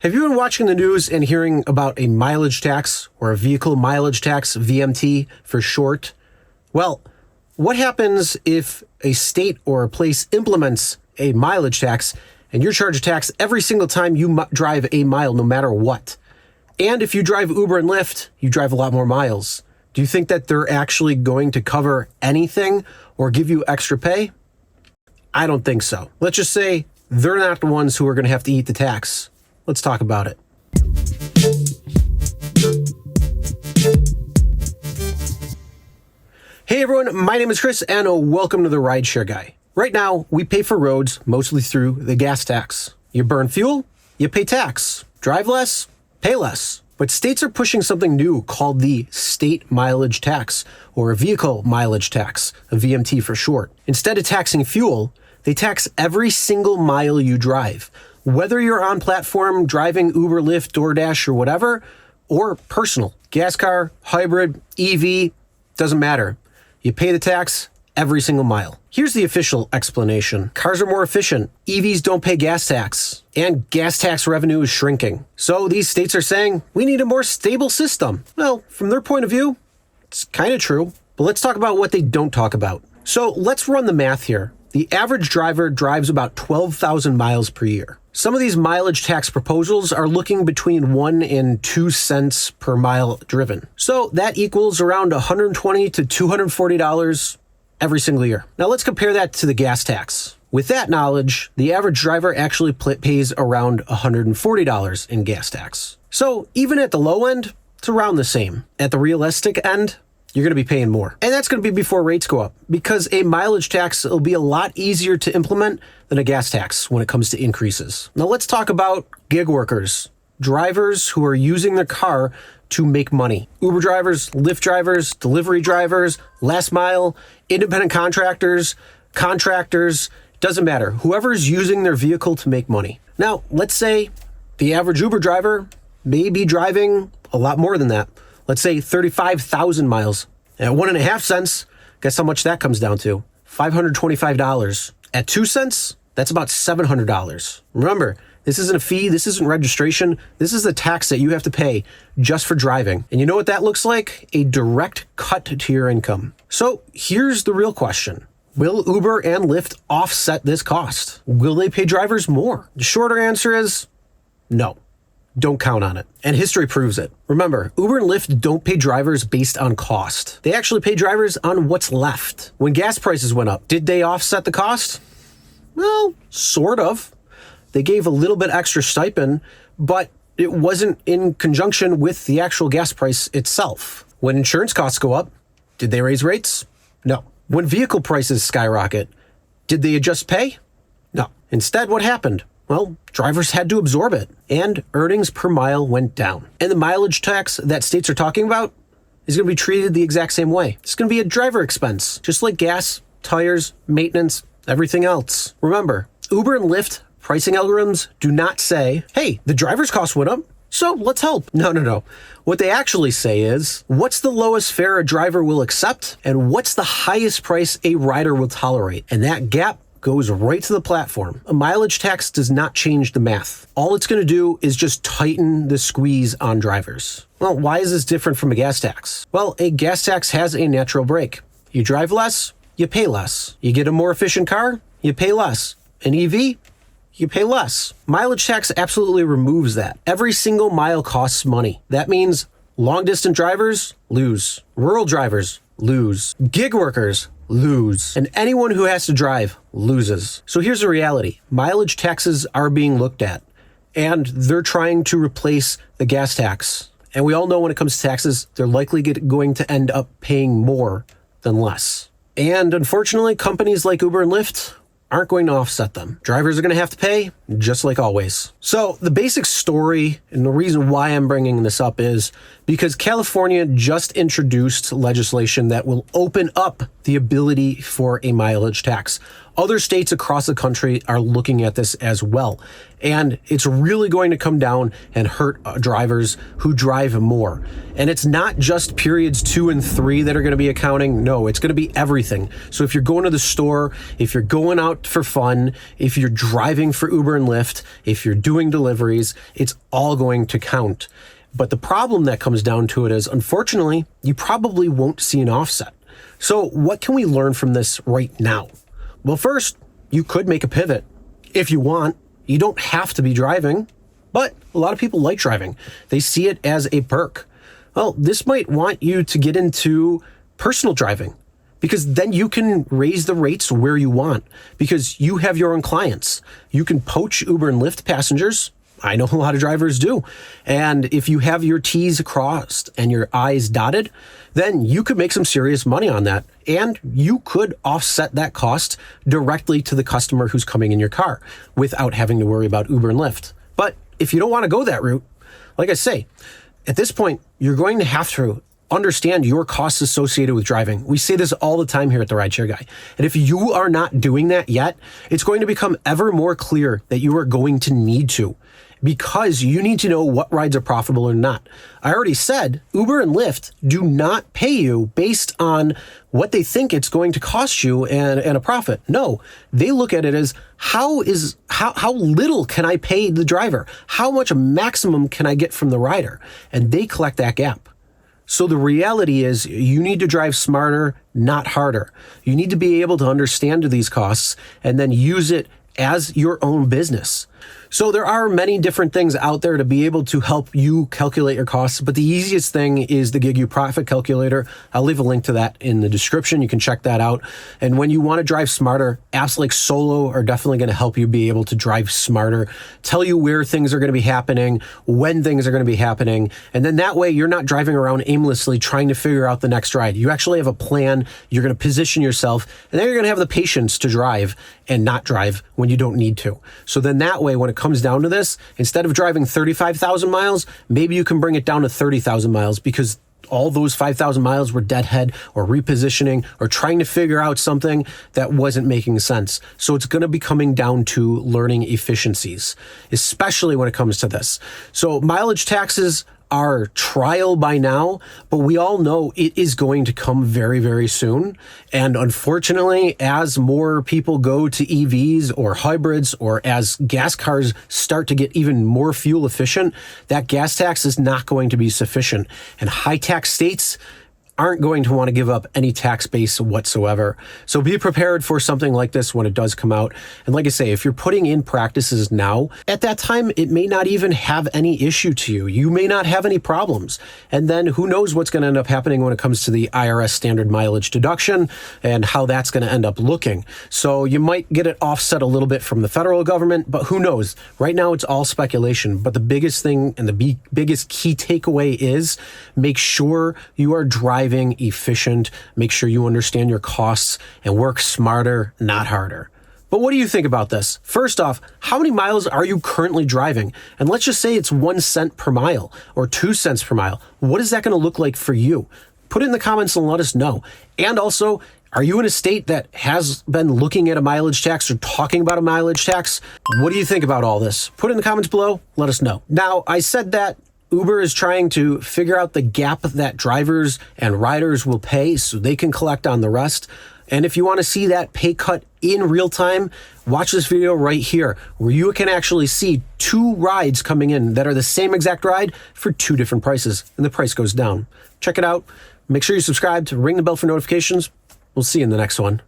Have you been watching the news and hearing about a mileage tax or a vehicle mileage tax, VMT for short? Well, what happens if a state or a place implements a mileage tax and you're charged a tax every single time you drive a mile, no matter what? And if you drive Uber and Lyft, you drive a lot more miles. Do you think that they're actually going to cover anything or give you extra pay? I don't think so. Let's just say they're not the ones who are going to have to eat the tax. Let's talk about it. Hey everyone, my name is Chris and welcome to the Rideshare Guy. Right now, we pay for roads mostly through the gas tax. You burn fuel, you pay tax. Drive less, pay less. But states are pushing something new called the state mileage tax, or a vehicle mileage tax, a VMT for short. Instead of taxing fuel, they tax every single mile you drive. Whether you're on platform driving Uber, Lyft, DoorDash, or whatever, or personal, gas car, hybrid, EV, doesn't matter. You pay the tax every single mile. Here's the official explanation. Cars are more efficient, EVs don't pay gas tax, and gas tax revenue is shrinking. So these states are saying, we need a more stable system. Well, from their point of view, it's kind of true. But let's talk about what they don't talk about. So let's run the math here. The average driver drives about 12,000 miles per year. Some of these mileage tax proposals are looking between 1 and 2 cents per mile driven. So that equals around $120 to $240 every single year. Now let's compare that to the gas tax. With that knowledge, the average driver actually pays around $140 in gas tax. So even at the low end, it's around the same. At the realistic end, you're going to be paying more. And that's going to be before rates go up, because a mileage tax will be a lot easier to implement than a gas tax when it comes to increases. Now let's talk about gig workers, drivers who are using their car to make money. Uber drivers, Lyft drivers, delivery drivers, last mile, independent contractors, doesn't matter. Whoever's using their vehicle to make money. Now, let's say the average Uber driver may be driving a lot more than that. Let's say 35,000 miles. At 1.5 cents, guess how much that comes down to? $525. At 2 cents, that's about $700. Remember, this isn't a fee, this isn't registration, this is the tax that you have to pay just for driving. And you know what that looks like? A direct cut to your income. So here's the real question. Will Uber and Lyft offset this cost? Will they pay drivers more? The shorter answer is no. Don't count on it. And history proves it. Remember, Uber and Lyft don't pay drivers based on cost. They actually pay drivers on what's left. When gas prices went up, did they offset the cost? Well, sort of. They gave a little bit extra stipend, but it wasn't in conjunction with the actual gas price itself. When insurance costs go up, did they raise rates? No. When vehicle prices skyrocket, did they adjust pay? No. Instead, what happened? Well, drivers had to absorb it, and earnings per mile went down. And the mileage tax that states are talking about is going to be treated the exact same way. It's going to be a driver expense, just like gas, tires, maintenance, everything else. Remember, Uber and Lyft pricing algorithms do not say, hey, the driver's cost went up, so let's help. No. What they actually say is, what's the lowest fare a driver will accept, and what's the highest price a rider will tolerate? And that gap goes right to the platform. A mileage tax does not change the math. All it's going to do is just tighten the squeeze on drivers. Well, why is this different from a gas tax? Well, a gas tax has a natural break. You drive less, you pay less. You get a more efficient car, you pay less. An EV, you pay less. Mileage tax absolutely removes that. Every single mile costs money. That means long distance drivers lose. Rural drivers lose. Gig workers lose. And anyone who has to drive loses. So here's the reality. Mileage taxes are being looked at, and they're trying to replace the gas tax. And we all know when it comes to taxes, they're likely going to end up paying more than less. And unfortunately, companies like Uber and Lyft aren't going to offset them. Drivers are going to have to pay, just like always. So the basic story and the reason why I'm bringing this up is because California just introduced legislation that will open up the ability for a mileage tax. Other states across the country are looking at this as well. And it's really going to come down and hurt drivers who drive more. And it's not just periods 2 and 3 that are going to be accounting. No, it's going to be everything. So if you're going to the store, if you're going out for fun, if you're driving for Uber and Lyft, if you're doing deliveries, it's all going to count. But the problem that comes down to it is, unfortunately, you probably won't see an offset. So what can we learn from this right now? Well, first, you could make a pivot if you want. You don't have to be driving, but a lot of people like driving. They see it as a perk. Well, this might want you to get into personal driving, because then you can raise the rates where you want, because you have your own clients. You can poach Uber and Lyft passengers. I know a lot of drivers do. And if you have your T's crossed and your I's dotted, then you could make some serious money on that. And you could offset that cost directly to the customer who's coming in your car without having to worry about Uber and Lyft. But if you don't want to go that route, like I say, at this point, you're going to have to understand your costs associated with driving. We say this all the time here at the Rideshare Guy. And if you are not doing that yet, it's going to become ever more clear that you are going to need to, because you need to know what rides are profitable or not. I already said Uber and Lyft do not pay you based on what they think it's going to cost you and a profit. No, they look at it as how little can I pay the driver? How much maximum can I get from the rider? And they collect that gap. So the reality is you need to drive smarter, not harder. You need to be able to understand these costs and then use it as your own business. So there are many different things out there to be able to help you calculate your costs, but the easiest thing is the Gig You Profit Calculator. I'll leave a link to that in the description. You can check that out. And when you want to drive smarter, apps like Solo are definitely going to help you be able to drive smarter, tell you where things are going to be happening, when things are going to be happening. And then that way you're not driving around aimlessly trying to figure out the next ride. You actually have a plan. You're going to position yourself, and then you're going to have the patience to drive and not drive when you don't need to. So then that way, when it comes down to this, instead of driving 35,000 miles, maybe you can bring it down to 30,000 miles, because all those 5,000 miles were deadhead or repositioning or trying to figure out something that wasn't making sense. So it's going to be coming down to learning efficiencies, especially when it comes to this. So mileage taxes are trial by now, but we all know it is going to come very, very soon. And unfortunately, as more people go to EVs or hybrids, or as gas cars start to get even more fuel efficient, that gas tax is not going to be sufficient. And high tax states aren't going to want to give up any tax base whatsoever. So be prepared for something like this when it does come out. And like I say, if you're putting in practices now, at that time, it may not even have any issue to you. You may not have any problems. And then who knows what's going to end up happening when it comes to the IRS standard mileage deduction and how that's going to end up looking. So you might get it offset a little bit from the federal government, but who knows? Right now, it's all speculation. But the biggest thing and the biggest key takeaway is make sure you are driving efficient, make sure you understand your costs, and work smarter, not harder. But what do you think about this? First off, how many miles are you currently driving? And let's just say it's 1 cent per mile or 2 cents per mile. What is that going to look like for you? Put it in the comments and let us know. And also, are you in a state that has been looking at a mileage tax or talking about a mileage tax? What do you think about all this? Put it in the comments below. Let us know. Now, I said that Uber is trying to figure out the gap that drivers and riders will pay so they can collect on the rest. And if you want to see that pay cut in real time, watch this video right here, where you can actually see 2 rides coming in that are the same exact ride for 2 different prices, and the price goes down. Check it out. Make sure you subscribe to ring the bell for notifications. We'll see you in the next one.